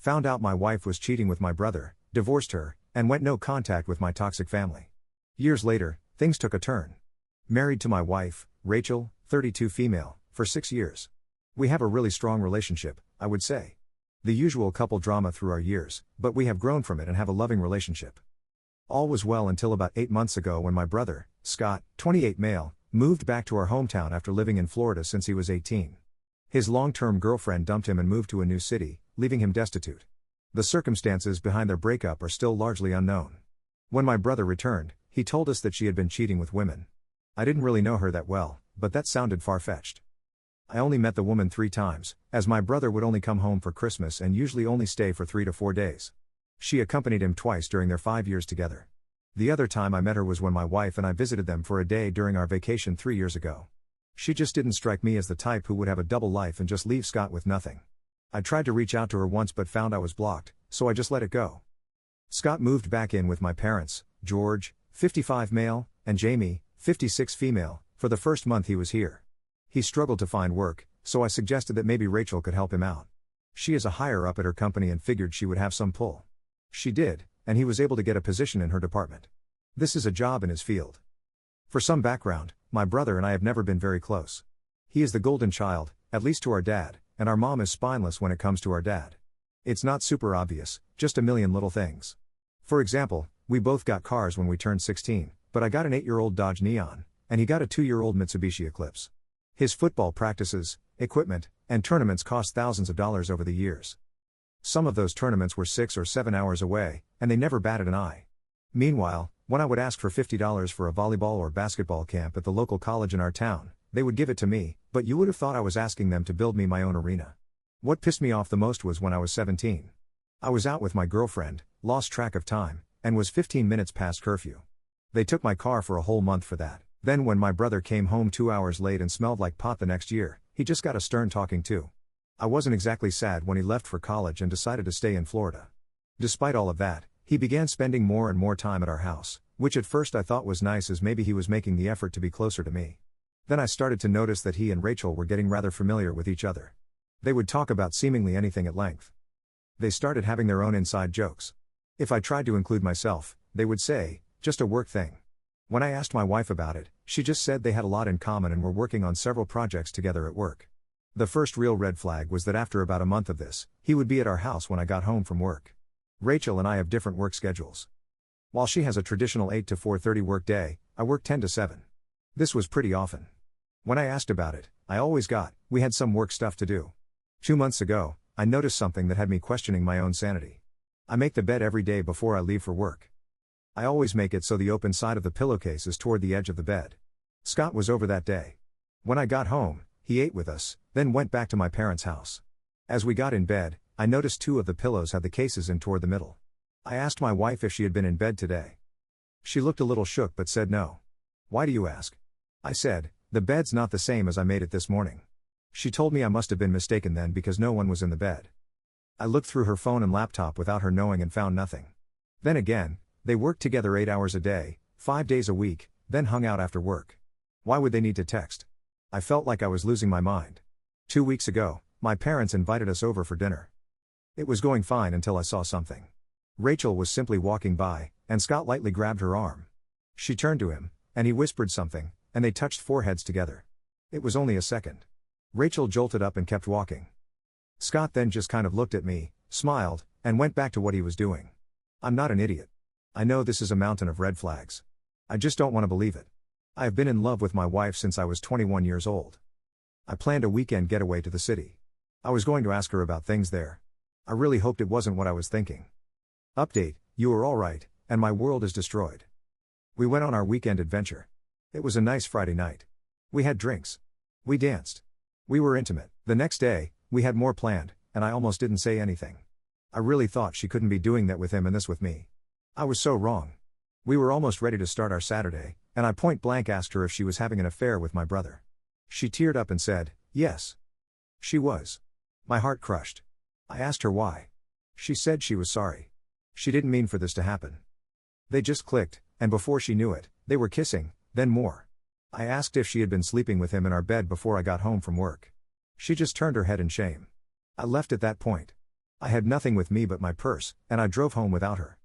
Found out my wife was cheating with my brother, divorced her, and went no contact with my toxic family. Years later, things took a turn. Married to my wife, Rachel, 32 female, for 6 years. We have a really strong relationship, I would say. The usual couple drama through our years, but we have grown from it and have a loving relationship. All was well until about 8 months ago when my brother, Scott, 28 male, moved back to our hometown after living in Florida since he was 18. His long-term girlfriend dumped him and moved to a new city, leaving him destitute. The circumstances behind their breakup are still largely unknown. When my brother returned, he told us that she had been cheating with women. I didn't really know her that well, but that sounded far-fetched. I only met the woman 3 times, as my brother would only come home for Christmas and usually only stay for 3 to 4 days. She accompanied him twice during their 5 years together. The other time I met her was when my wife and I visited them for a day during our vacation 3 years ago. She just didn't strike me as the type who would have a double life and just leave Scott with nothing. I tried to reach out to her once but found I was blocked, so I just let it go. Scott moved back in with my parents, George, 55 male, and Jamie, 56 female, for the first month he was here. He struggled to find work, so I suggested that maybe Rachel could help him out. She is a higher up at her company and figured she would have some pull. She did, and he was able to get a position in her department. This is a job in his field. For some background, my brother and I have never been very close. He is the golden child, at least to our dad, and our mom is spineless when it comes to our dad. It's not super obvious, just a million little things. For example, we both got cars when we turned 16, but I got an 8-year-old Dodge Neon, and he got a 2-year-old Mitsubishi Eclipse. His football practices, equipment, and tournaments cost thousands of dollars over the years. Some of those tournaments were 6 or 7 hours away, and they never batted an eye. Meanwhile, when I would ask for $50 for a volleyball or basketball camp at the local college in our town, they would give it to me, but you would have thought I was asking them to build me my own arena. What pissed me off the most was when I was 17. I was out with my girlfriend, lost track of time, and was 15 minutes past curfew. They took my car for a whole month for that. Then when my brother came home 2 hours late and smelled like pot the next year, he just got a stern talking to. I wasn't exactly sad when he left for college and decided to stay in Florida. Despite all of that, he began spending more and more time at our house, which at first I thought was nice as maybe he was making the effort to be closer to me. Then I started to notice that he and Rachel were getting rather familiar with each other. They would talk about seemingly anything at length. They started having their own inside jokes. If I tried to include myself, they would say, just a work thing. When I asked my wife about it, she just said they had a lot in common and were working on several projects together at work. The first real red flag was that after about a month of this, he would be at our house when I got home from work. Rachel and I have different work schedules. While she has a traditional 8 to 4:30 work day, I work 10 to 7. This was pretty often. When I asked about it, I always got, we had some work stuff to do. 2 months ago, I noticed something that had me questioning my own sanity. I make the bed every day before I leave for work. I always make it so the open side of the pillowcase is toward the edge of the bed. Scott was over that day. When I got home, he ate with us, then went back to my parents' house. As we got in bed, I noticed 2 of the pillows had the cases in toward the middle. I asked my wife if she had been in bed today. She looked a little shook but said no. Why do you ask? I said, the bed's not the same as I made it this morning. She told me I must have been mistaken then because no one was in the bed. I looked through her phone and laptop without her knowing and found nothing. Then again, they worked together 8 hours a day, 5 days a week, then hung out after work. Why would they need to text? I felt like I was losing my mind. 2 weeks ago, my parents invited us over for dinner. It was going fine until I saw something. Rachel was simply walking by, and Scott lightly grabbed her arm. She turned to him, and he whispered something, and they touched foreheads together. It was only a second. Rachel jolted up and kept walking. Scott then just kind of looked at me, smiled, and went back to what he was doing. I'm not an idiot. I know this is a mountain of red flags. I just don't want to believe it. I have been in love with my wife since I was 21 years old. I planned a weekend getaway to the city. I was going to ask her about things there. I really hoped it wasn't what I was thinking. Update, you are all right, and my world is destroyed. We went on our weekend adventure. It was a nice Friday night. We had drinks. We danced. We were intimate. The next day, we had more planned, and I almost didn't say anything. I really thought she couldn't be doing that with him and this with me. I was so wrong. We were almost ready to start our Saturday, and I point blank asked her if she was having an affair with my brother. She teared up and said, yes. She was. My heart crushed. I asked her why. She said she was sorry. She didn't mean for this to happen. They just clicked, and before she knew it, they were kissing, then more. I asked if she had been sleeping with him in our bed before I got home from work. She just turned her head in shame. I left at that point. I had nothing with me but my purse, and I drove home without her.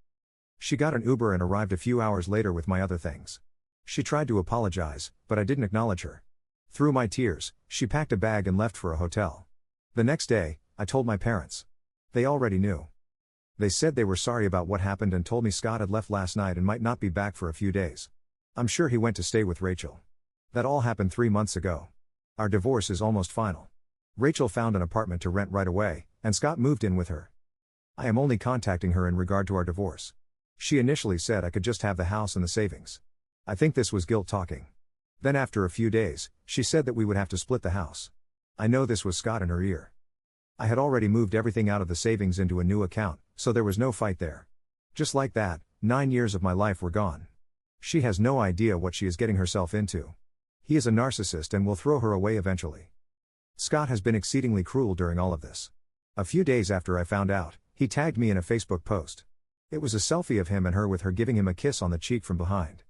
She got an Uber and arrived a few hours later with my other things. She tried to apologize, but I didn't acknowledge her. Through my tears, she packed a bag and left for a hotel. The next day, I told my parents. They already knew. They said they were sorry about what happened and told me Scott had left last night and might not be back for a few days. I'm sure he went to stay with Rachel. That all happened 3 months ago. Our divorce is almost final. Rachel found an apartment to rent right away, and Scott moved in with her. I am only contacting her in regard to our divorce. She initially said I could just have the house and the savings. I think this was guilt talking. Then after a few days, she said that we would have to split the house. I know this was Scott in her ear. I had already moved everything out of the savings into a new account, so there was no fight there. Just like that, 9 years of my life were gone. She has no idea what she is getting herself into. He is a narcissist and will throw her away eventually. Scott has been exceedingly cruel during all of this. A few days after I found out, he tagged me in a Facebook post. It was a selfie of him and her with her giving him a kiss on the cheek from behind.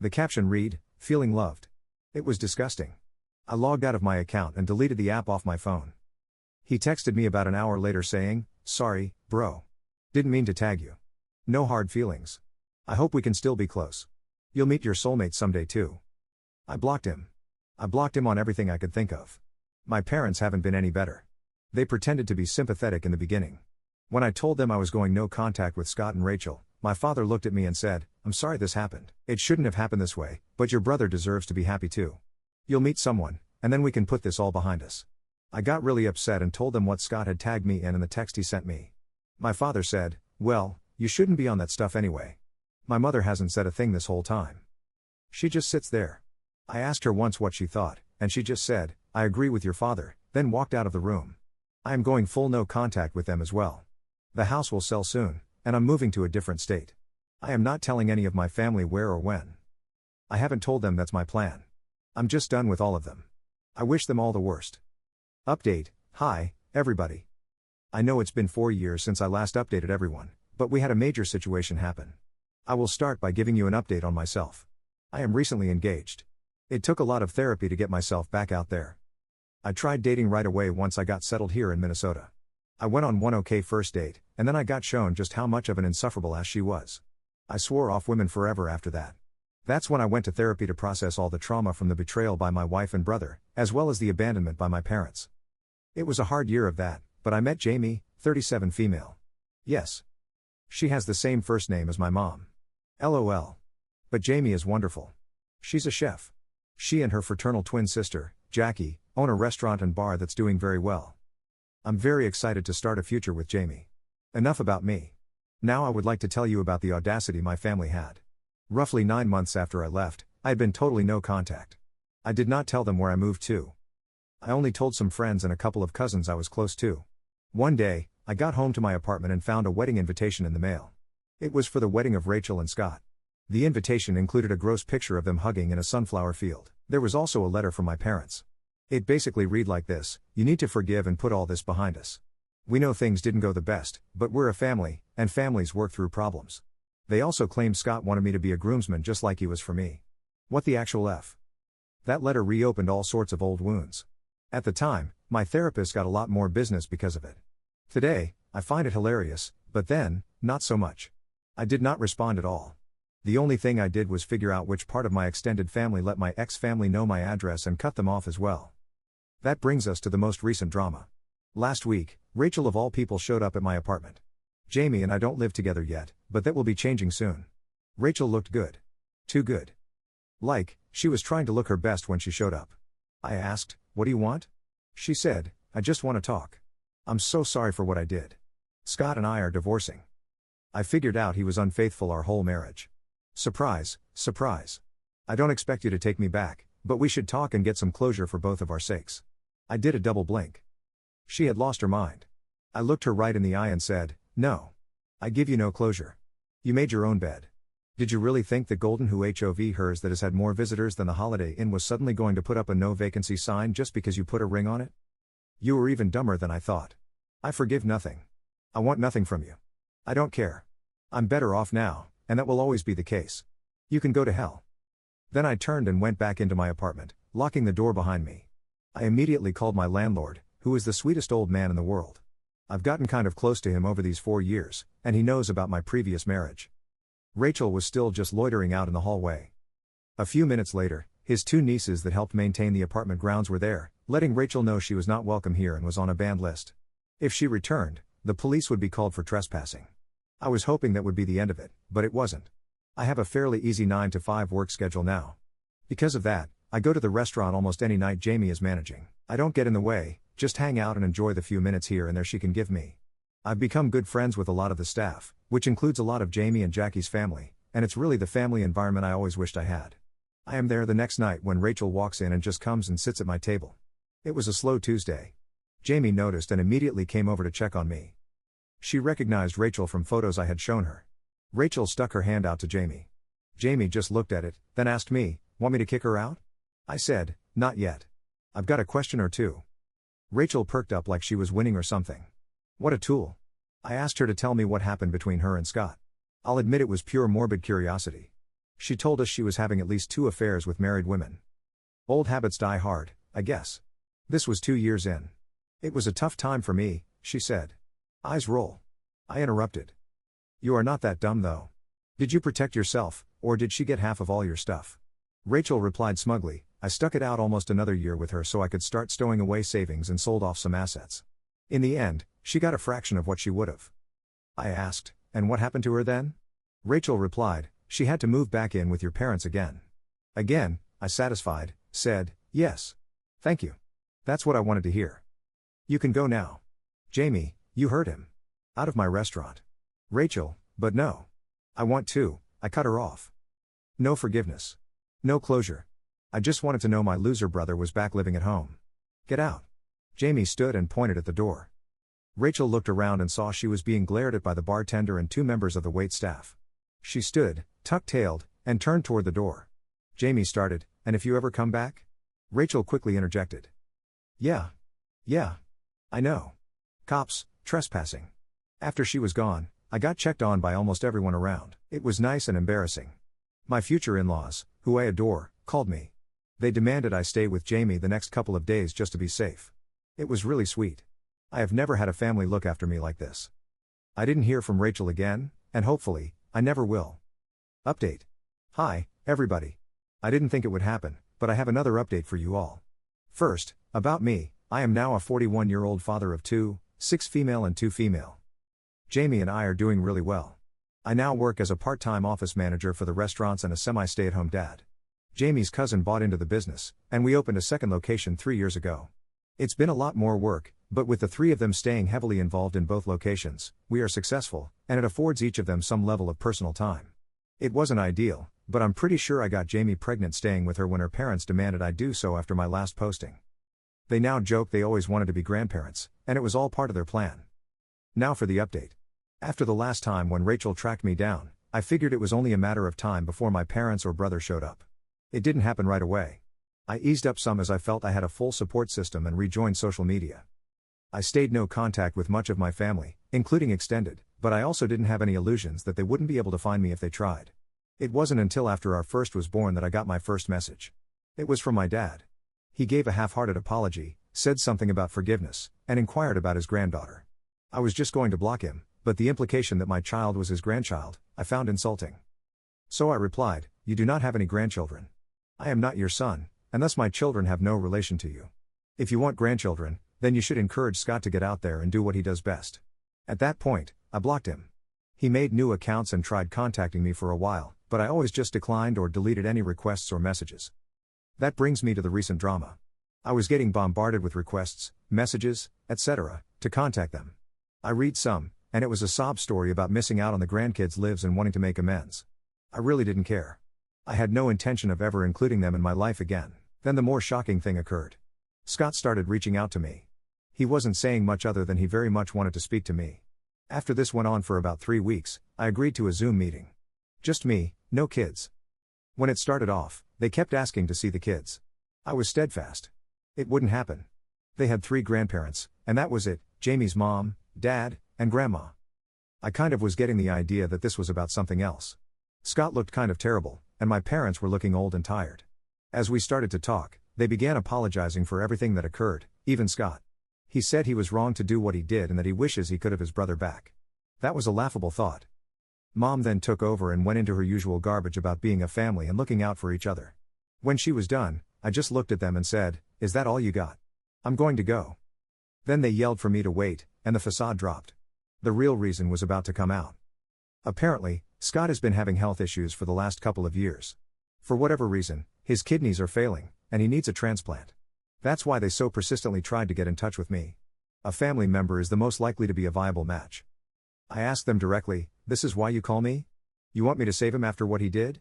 The caption read, "Feeling loved." It was disgusting. I logged out of my account and deleted the app off my phone. He texted me about an hour later saying, "Sorry, bro. Didn't mean to tag you. No hard feelings. I hope we can still be close. You'll meet your soulmate someday too." I blocked him. I blocked him on everything I could think of. My parents haven't been any better. They pretended to be sympathetic in the beginning. When I told them I was going no contact with Scott and Rachel, my father looked at me and said, "I'm sorry this happened. It shouldn't have happened this way, but your brother deserves to be happy too. You'll meet someone, and then we can put this all behind us." I got really upset and told them what Scott had tagged me in the text he sent me. My father said, "Well, you shouldn't be on that stuff anyway. My mother hasn't said a thing this whole time. She just sits there." I asked her once what she thought, and she just said, "I agree with your father," then walked out of the room. I am going full no contact with them as well. The house will sell soon, and I'm moving to a different state. I am not telling any of my family where or when. I haven't told them that's my plan. I'm just done with all of them. I wish them all the worst. Update. Hi, everybody. I know it's been 4 years since I last updated everyone, but we had a major situation happen. I will start by giving you an update on myself. I am recently engaged. It took a lot of therapy to get myself back out there. I tried dating right away once I got settled here in Minnesota. I went on one okay first date, and then I got shown just how much of an insufferable ass she was. I swore off women forever after that. That's when I went to therapy to process all the trauma from the betrayal by my wife and brother, as well as the abandonment by my parents. It was a hard year of that, but I met Jamie, 37 female. Yes. She has the same first name as my mom. LOL. But Jamie is wonderful. She's a chef. She and her fraternal twin sister, Jackie, own a restaurant and bar that's doing very well. I'm very excited to start a future with Jamie. Enough about me. Now I would like to tell you about the audacity my family had. Roughly 9 months after I left, I had been totally no contact. I did not tell them where I moved to. I only told some friends and a couple of cousins I was close to. One day, I got home to my apartment and found a wedding invitation in the mail. It was for the wedding of Rachel and Scott. The invitation included a gross picture of them hugging in a sunflower field. There was also a letter from my parents. It basically read like this: "You need to forgive and put all this behind us. We know things didn't go the best, but we're a family, and families work through problems." They also claimed Scott wanted me to be a groomsman just like he was for me. What the actual F? That letter reopened all sorts of old wounds. At the time, my therapist got a lot more business because of it. Today, I find it hilarious, but then, not so much. I did not respond at all. The only thing I did was figure out which part of my extended family let my ex-family know my address and cut them off as well. That brings us to the most recent drama. Last week, Rachel of all people showed up at my apartment. Jamie and I don't live together yet, but that will be changing soon. Rachel looked good. Too good. Like, she was trying to look her best when she showed up. I asked, "What do you want?" She said, "I just want to talk. I'm so sorry for what I did. Scott and I are divorcing. I figured out he was unfaithful our whole marriage. Surprise, surprise. I don't expect you to take me back, but we should talk and get some closure for both of our sakes." I did a double blink. She had lost her mind. I looked her right in the eye and said, "No. I give you no closure. You made your own bed. Did you really think the Golden HOV hers that has had more visitors than the Holiday Inn was suddenly going to put up a no vacancy sign just because you put a ring on it? You were even dumber than I thought. I forgive nothing. I want nothing from you. I don't care. I'm better off now, and that will always be the case. You can go to hell." Then I turned and went back into my apartment, locking the door behind me. I immediately called my landlord, who is the sweetest old man in the world. I've gotten kind of close to him over these 4 years, and he knows about my previous marriage. Rachel was still just loitering out in the hallway. A few minutes later, his 2 nieces that helped maintain the apartment grounds were there, letting Rachel know she was not welcome here and was on a banned list. If she returned, the police would be called for trespassing. I was hoping that would be the end of it, but it wasn't. I have a fairly easy 9 to 5 work schedule now. Because of that, I go to the restaurant almost any night Jamie is managing. I don't get in the way, just hang out and enjoy the few minutes here and there she can give me. I've become good friends with a lot of the staff, which includes a lot of Jamie and Jackie's family, and it's really the family environment I always wished I had. I am there the next night when Rachel walks in and just comes and sits at my table. It was a slow Tuesday. Jamie noticed and immediately came over to check on me. She recognized Rachel from photos I had shown her. Rachel stuck her hand out to Jamie. Jamie just looked at it, then asked me, "Want me to kick her out?" I said, "Not yet. I've got a question or two." Rachel perked up like she was winning or something. What a tool. I asked her to tell me what happened between her and Scott. I'll admit it was pure morbid curiosity. She told us she was having at least 2 affairs with married women. Old habits die hard, I guess. This was 2 years in. It was a tough time for me, she said. Eyes roll. I interrupted. You are not that dumb though. Did you protect yourself, or did she get half of all your stuff? Rachel replied smugly, I stuck it out almost another year with her so I could start stowing away savings and sold off some assets. In the end, she got a fraction of what she would've. I asked, and what happened to her then? Rachel replied, she had to move back in with your parents again. Again, I satisfied, said, yes. Thank you. That's what I wanted to hear. You can go now. Jamie, you heard him. Out of my restaurant. Rachel, but no. I want to, I cut her off. No forgiveness. No closure. I just wanted to know my loser brother was back living at home. Get out. Jamie stood and pointed at the door. Rachel looked around and saw she was being glared at by the bartender and 2 members of the wait staff. She stood, tuck-tailed, and turned toward the door. Jamie started, and if you ever come back? Rachel quickly interjected. Yeah. I know. Cops, trespassing. After she was gone, I got checked on by almost everyone around. It was nice and embarrassing. My future in-laws, who I adore, called me. They demanded I stay with Jamie the next couple of days just to be safe. It was really sweet. I have never had a family look after me like this. I didn't hear from Rachel again, and hopefully, I never will. Update. Hi, everybody. I didn't think it would happen, but I have another update for you all. First, about me, I am now a 41-year-old father of 2, 6 female and 2 female. Jamie and I are doing really well. I now work as a part-time office manager for the restaurants and a semi-stay-at-home dad. Jamie's cousin bought into the business, and we opened a second location 3 years ago. It's been a lot more work, but with the 3 of them staying heavily involved in both locations, we are successful, and it affords each of them some level of personal time. It wasn't ideal, but I'm pretty sure I got Jamie pregnant staying with her when her parents demanded I do so after my last posting. They now joke they always wanted to be grandparents, and it was all part of their plan. Now for the update. After the last time when Rachel tracked me down, I figured it was only a matter of time before my parents or brother showed up. It didn't happen right away. I eased up some as I felt I had a full support system and rejoined social media. I stayed no contact with much of my family, including extended, but I also didn't have any illusions that they wouldn't be able to find me if they tried. It wasn't until after our first was born that I got my first message. It was from my dad. He gave a half-hearted apology, said something about forgiveness, and inquired about his granddaughter. I was just going to block him, but the implication that my child was his grandchild, I found insulting. So I replied, you do not have any grandchildren. I am not your son, and thus my children have no relation to you. If you want grandchildren, then you should encourage Scott to get out there and do what he does best. At that point, I blocked him. He made new accounts and tried contacting me for a while, but I always just declined or deleted any requests or messages. That brings me to the recent drama. I was getting bombarded with requests, messages, etc., to contact them. I read some, and it was a sob story about missing out on the grandkids' lives and wanting to make amends. I really didn't care. I had no intention of ever including them in my life again. Then the more shocking thing occurred. Scott started reaching out to me. He wasn't saying much other than he very much wanted to speak to me. After this went on for about 3 weeks, I agreed to a Zoom meeting. Just me, no kids. When it started off, they kept asking to see the kids. I was steadfast. It wouldn't happen. They had 3 grandparents, and that was it, Jamie's mom, dad, and grandma. I kind of was getting the idea that this was about something else. Scott looked kind of terrible, and my parents were looking old and tired. As we started to talk, they began apologizing for everything that occurred, even Scott. He said he was wrong to do what he did and that he wishes he could have his brother back. That was a laughable thought. Mom then took over and went into her usual garbage about being a family and looking out for each other. When she was done, I just looked at them and said, "Is that all you got? I'm going to go." Then they yelled for me to wait, and the facade dropped. The real reason was about to come out. Apparently, Scott has been having health issues for the last couple of years. For whatever reason, his kidneys are failing, and he needs a transplant. That's why they so persistently tried to get in touch with me. A family member is the most likely to be a viable match. I asked them directly, "This is why you call me? You want me to save him after what he did?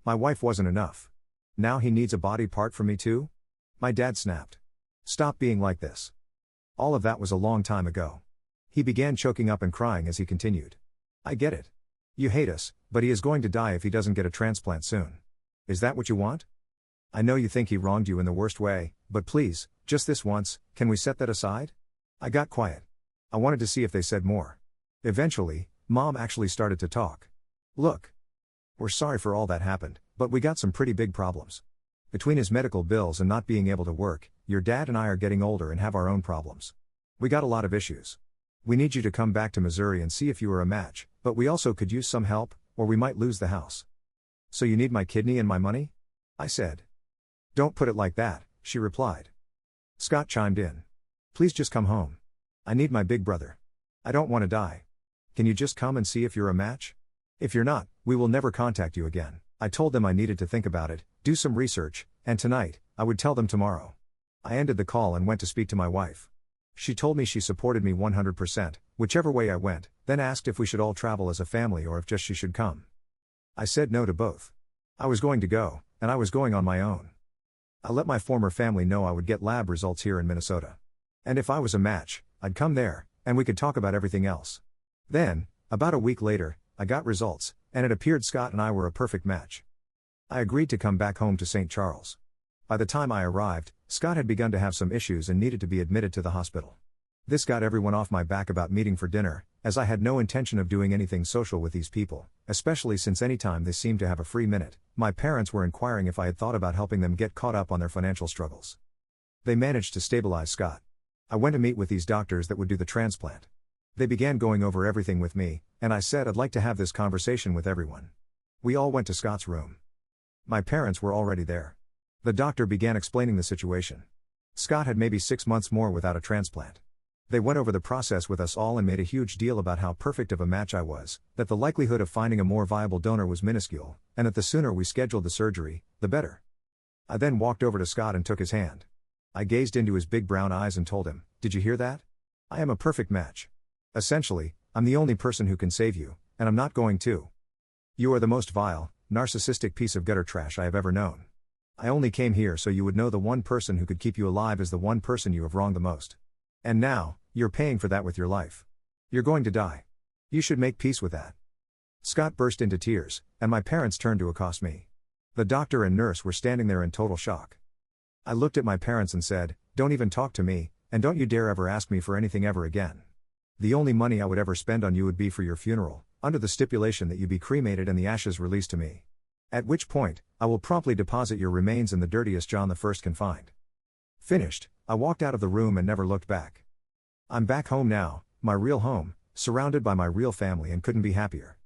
My wife wasn't enough. Now he needs a body part from me too?" My dad snapped. "Stop being like this. All of that was a long time ago." He began choking up and crying as he continued. "I get it. You hate us, but he is going to die if he doesn't get a transplant soon. Is that what you want? I know you think he wronged you in the worst way, but please, just this once, can we set that aside?" I got quiet. I wanted to see if they said more. Eventually, Mom actually started to talk. "Look. We're sorry for all that happened, but we got some pretty big problems. Between his medical bills and not being able to work, your dad and I are getting older and have our own problems. We got a lot of issues. We need you to come back to Missouri and see if you are a match, but we also could use some help, or we might lose the house." "So you need my kidney and my money?" I said. "Don't put it like that," she replied. Scott chimed in. "Please just come home. I need my big brother. I don't want to die. Can you just come and see if you're a match? If you're not, we will never contact you again." I told them I needed to think about it, do some research, and tonight, I would tell them tomorrow. I ended the call and went to speak to my wife. She told me she supported me 100%, whichever way I went, then asked if we should all travel as a family or if just she should come. I said no to both. I was going to go, and I was going on my own. I let my former family know I would get lab results here in Minnesota. And if I was a match, I'd come there, and we could talk about everything else. Then, about a week later, I got results, and it appeared Scott and I were a perfect match. I agreed to come back home to St. Charles. By the time I arrived, Scott had begun to have some issues and needed to be admitted to the hospital. This got everyone off my back about meeting for dinner, as I had no intention of doing anything social with these people, especially since any time they seemed to have a free minute, my parents were inquiring if I had thought about helping them get caught up on their financial struggles. They managed to stabilize Scott. I went to meet with these doctors that would do the transplant. They began going over everything with me, and I said I'd like to have this conversation with everyone. We all went to Scott's room. My parents were already there. The doctor began explaining the situation. Scott had maybe 6 months more without a transplant. They went over the process with us all and made a huge deal about how perfect of a match I was, that the likelihood of finding a more viable donor was minuscule, and that the sooner we scheduled the surgery, the better. I then walked over to Scott and took his hand. I gazed into his big brown eyes and told him, "Did you hear that? I am a perfect match. Essentially, I'm the only person who can save you, and I'm not going to. You are the most vile, narcissistic piece of gutter trash I have ever known. I only came here so you would know the one person who could keep you alive is the one person you have wronged the most. And now, you're paying for that with your life. You're going to die. You should make peace with that." Scott burst into tears, and my parents turned to accost me. The doctor and nurse were standing there in total shock. I looked at my parents and said, "Don't even talk to me, and don't you dare ever ask me for anything ever again. The only money I would ever spend on you would be for your funeral, under the stipulation that you be cremated and the ashes released to me. At which point, I will promptly deposit your remains in the dirtiest John I can find." Finished, I walked out of the room and never looked back. I'm back home now, my real home, surrounded by my real family and couldn't be happier.